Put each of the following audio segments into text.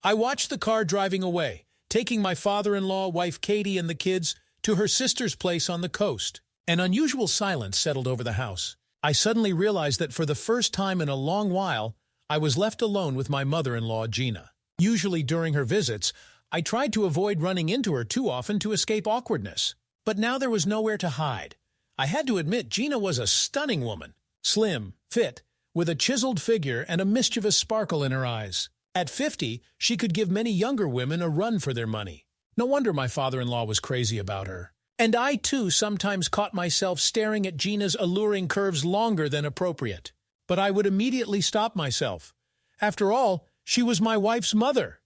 I watched the car driving away, taking my father-in-law, wife Katie, and the kids to her sister's place on the coast. An unusual silence settled over the house. I suddenly realized that for the first time in a long while, I was left alone with my mother-in-law, Gina. Usually during her visits, I tried to avoid running into her too often to escape awkwardness. But now there was nowhere to hide. I had to admit Gina was a stunning woman. Slim, fit, with a chiseled figure and a mischievous sparkle in her eyes. At 50, she could give many younger women a run for their money. No wonder my father-in-law was crazy about her. And I, too, sometimes caught myself staring at Gina's alluring curves longer than appropriate. But I would immediately stop myself. After all, she was my wife's mother.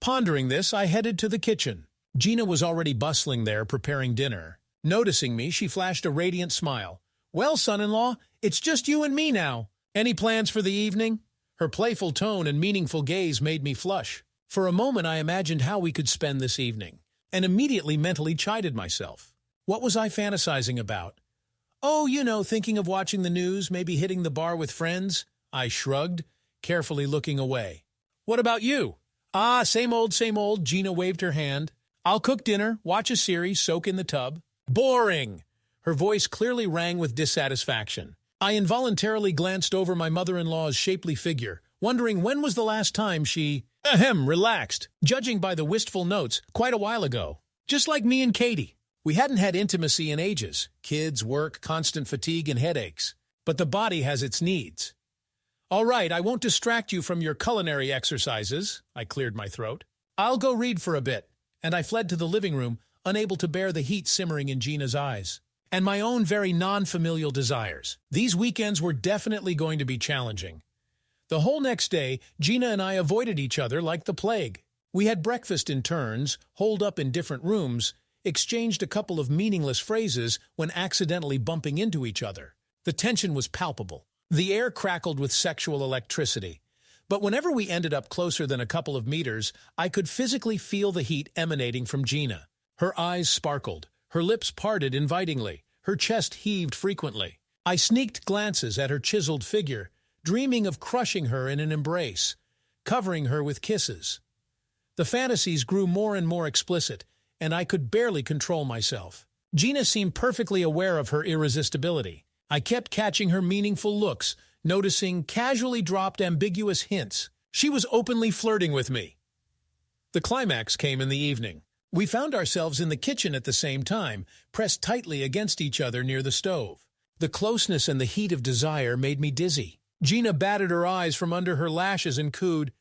Pondering this, I headed to the kitchen. Gina was already bustling there, preparing dinner. Noticing me, she flashed a radiant smile. "Well, son-in-law, it's just you and me now. Any plans for the evening?" Her playful tone and meaningful gaze made me flush. For a moment I imagined how we could spend this evening, and immediately mentally chided myself. What was I fantasizing about? "Oh, you know, thinking of watching the news, maybe hitting the bar with friends," I shrugged, carefully looking away. "What about you?" "Ah, same old," Gina waved her hand. "I'll cook dinner, watch a series, soak in the tub." "Boring!" Her voice clearly rang with dissatisfaction. I involuntarily glanced over my mother-in-law's shapely figure, wondering when was the last time she, relaxed, judging by the wistful notes, quite a while ago. Just like me and Katie. We hadn't had intimacy in ages, kids, work, constant fatigue, and headaches. But the body has its needs. "All right, I won't distract you from your culinary exercises," I cleared my throat. "I'll go read for a bit," and I fled to the living room, unable to bear the heat simmering in Gina's eyes. And my own very non-familial desires. These weekends were definitely going to be challenging. The whole next day, Gina and I avoided each other like the plague. We had breakfast in turns, holed up in different rooms, exchanged a couple of meaningless phrases when accidentally bumping into each other. The tension was palpable. The air crackled with sexual electricity. But whenever we ended up closer than a couple of meters, I could physically feel the heat emanating from Gina. Her eyes sparkled, her lips parted invitingly, her chest heaved frequently. I sneaked glances at her chiseled figure, dreaming of crushing her in an embrace, covering her with kisses. The fantasies grew more and more explicit, and I could barely control myself. Gina seemed perfectly aware of her irresistibility. I kept catching her meaningful looks, noticing casually dropped ambiguous hints. She was openly flirting with me. The climax came in the evening. We found ourselves in the kitchen at the same time, pressed tightly against each other near the stove. The closeness and the heat of desire made me dizzy. Gina batted her eyes from under her lashes and cooed,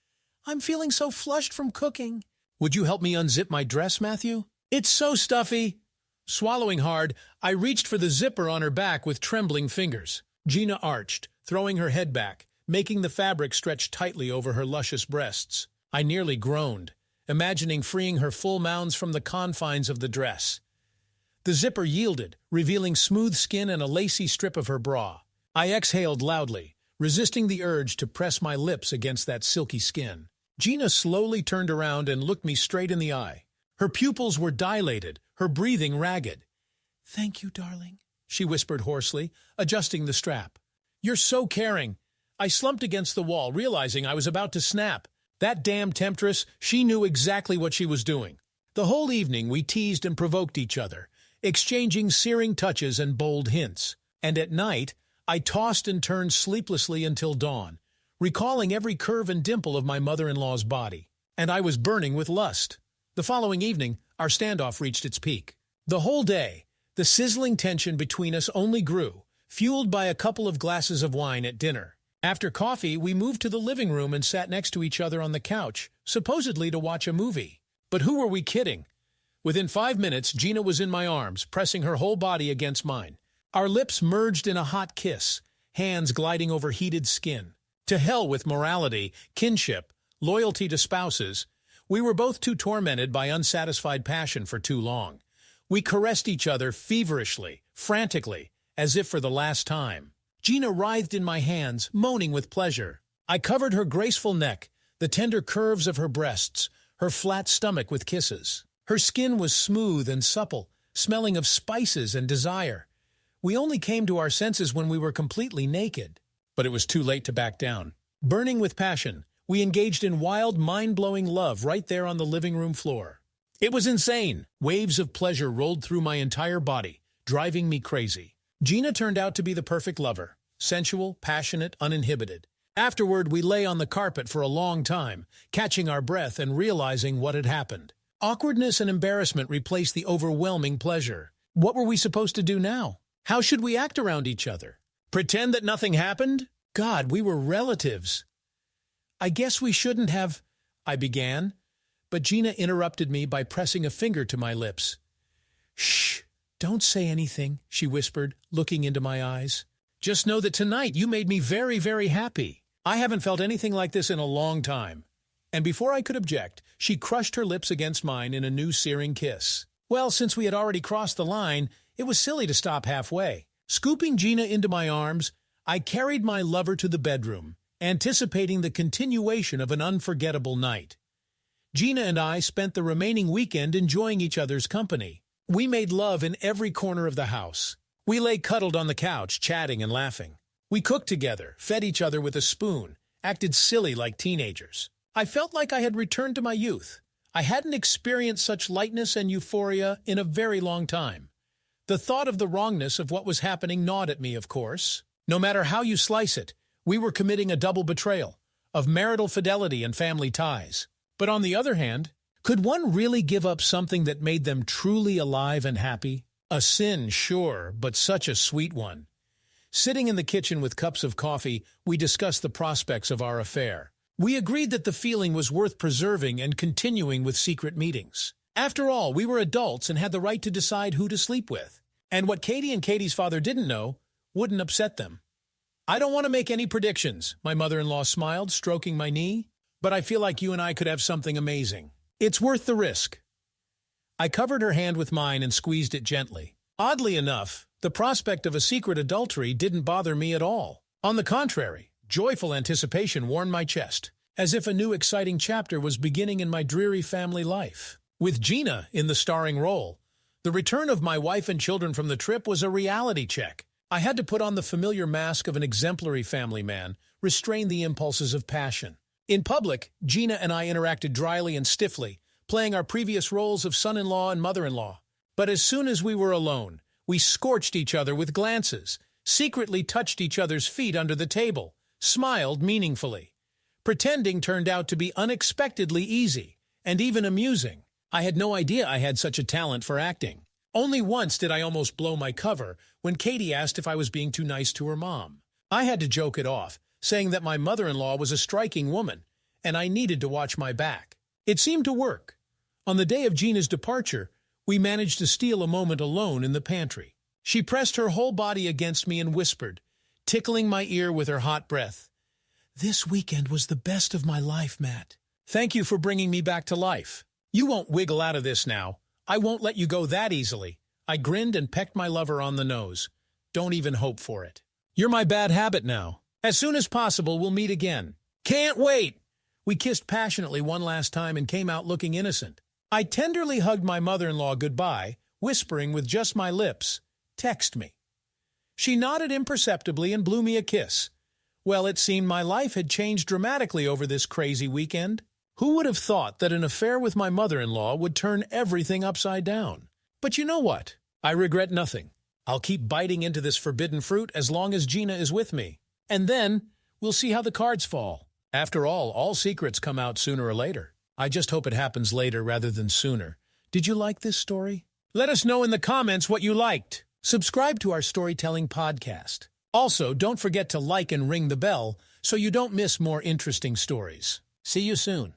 "I'm feeling so flushed from cooking." "Would you help me unzip my dress, Matthew?" "It's so stuffy." Swallowing hard, I reached for the zipper on her back with trembling fingers. Gina arched, throwing her head back, making the fabric stretch tightly over her luscious breasts. I nearly groaned, imagining freeing her full mounds from the confines of the dress. The zipper yielded, revealing smooth skin and a lacy strip of her bra. I exhaled loudly, resisting the urge to press my lips against that silky skin. Gina slowly turned around and looked me straight in the eye. Her pupils were dilated, her breathing ragged. "Thank you, darling," she whispered hoarsely, adjusting the strap. "You're so caring." I slumped against the wall, realizing I was about to snap. That damn temptress, she knew exactly what she was doing. The whole evening we teased and provoked each other, exchanging searing touches and bold hints. And at night, I tossed and turned sleeplessly until dawn, recalling every curve and dimple of my mother-in-law's body. And I was burning with lust. The following evening, our standoff reached its peak. The whole day, the sizzling tension between us only grew, fueled by a couple of glasses of wine at dinner. After coffee, we moved to the living room and sat next to each other on the couch, supposedly to watch a movie. But who were we kidding? Within 5 minutes, Gina was in my arms, pressing her whole body against mine. Our lips merged in a hot kiss, hands gliding over heated skin. To hell with morality, kinship, loyalty to spouses. We were both too tormented by unsatisfied passion for too long. We caressed each other feverishly, frantically, as if for the last time. Gina writhed in my hands, moaning with pleasure. I covered her graceful neck, the tender curves of her breasts, her flat stomach with kisses. Her skin was smooth and supple, smelling of spices and desire. We only came to our senses when we were completely naked. But it was too late to back down. Burning with passion, We engaged in wild, mind-blowing love right there on the living room floor. It was insane. Waves of pleasure rolled through my entire body, driving me crazy. Gina turned out to be the perfect lover. Sensual, passionate, uninhibited. Afterward, we lay on the carpet for a long time, catching our breath and realizing what had happened. Awkwardness and embarrassment replaced the overwhelming pleasure. What were we supposed to do now? How should we act around each other? Pretend that nothing happened? God, we were relatives. I guess we shouldn't have, I began, but Gina interrupted me by pressing a finger to my lips. Shh, don't say anything, she whispered, looking into my eyes. Just know that tonight you made me very, very happy. I haven't felt anything like this in a long time. And before I could object, she crushed her lips against mine in a new searing kiss. Well, since we had already crossed the line, it was silly to stop halfway. Scooping Gina into my arms, I carried my lover to the bedroom, anticipating the continuation of an unforgettable night. Gina and I spent the remaining weekend enjoying each other's company. We made love in every corner of the house. We lay cuddled on the couch, chatting and laughing. We cooked together, fed each other with a spoon, acted silly like teenagers. I felt like I had returned to my youth. I hadn't experienced such lightness and euphoria in a very long time. The thought of the wrongness of what was happening gnawed at me, of course. No matter how you slice it, we were committing a double betrayal of marital fidelity and family ties. But on the other hand, could one really give up something that made them truly alive and happy? A sin, sure, but such a sweet one. Sitting in the kitchen with cups of coffee, we discussed the prospects of our affair. We agreed that the feeling was worth preserving and continuing with secret meetings. After all, we were adults and had the right to decide who to sleep with. And what Katie and Katie's father didn't know wouldn't upset them. I don't want to make any predictions, my mother-in-law smiled, stroking my knee, but I feel like you and I could have something amazing. It's worth the risk. I covered her hand with mine and squeezed it gently. Oddly enough, the prospect of a secret adultery didn't bother me at all. On the contrary, joyful anticipation warmed my chest, as if a new exciting chapter was beginning in my dreary family life. With Gina in the starring role, the return of my wife and children from the trip was a reality check. I had to put on the familiar mask of an exemplary family man, restrain the impulses of passion. In public, Gina and I interacted dryly and stiffly, playing our previous roles of son-in-law and mother-in-law. But as soon as we were alone, we scorched each other with glances, secretly touched each other's feet under the table, smiled meaningfully. Pretending turned out to be unexpectedly easy, and even amusing. I had no idea I had such a talent for acting. Only once did I almost blow my cover when Katie asked if I was being too nice to her mom. I had to joke it off, saying that my mother-in-law was a striking woman, and I needed to watch my back. It seemed to work. On the day of Gina's departure, we managed to steal a moment alone in the pantry. She pressed her whole body against me and whispered, tickling my ear with her hot breath, "This weekend was the best of my life, Matt. Thank you for bringing me back to life. You won't wiggle out of this now. I won't let you go that easily." I grinned and pecked my lover on the nose. Don't even hope for it. You're my bad habit now. As soon as possible, we'll meet again. Can't wait! We kissed passionately one last time and came out looking innocent. I tenderly hugged my mother-in-law goodbye, whispering with just my lips, "Text me." She nodded imperceptibly and blew me a kiss. Well, it seemed my life had changed dramatically over this crazy weekend. Who would have thought that an affair with my mother-in-law would turn everything upside down? But you know what? I regret nothing. I'll keep biting into this forbidden fruit as long as Gina is with me. And then we'll see how the cards fall. After all secrets come out sooner or later. I just hope it happens later rather than sooner. Did you like this story? Let us know in the comments what you liked. Subscribe to our storytelling podcast. Also, don't forget to like and ring the bell so you don't miss more interesting stories. See you soon.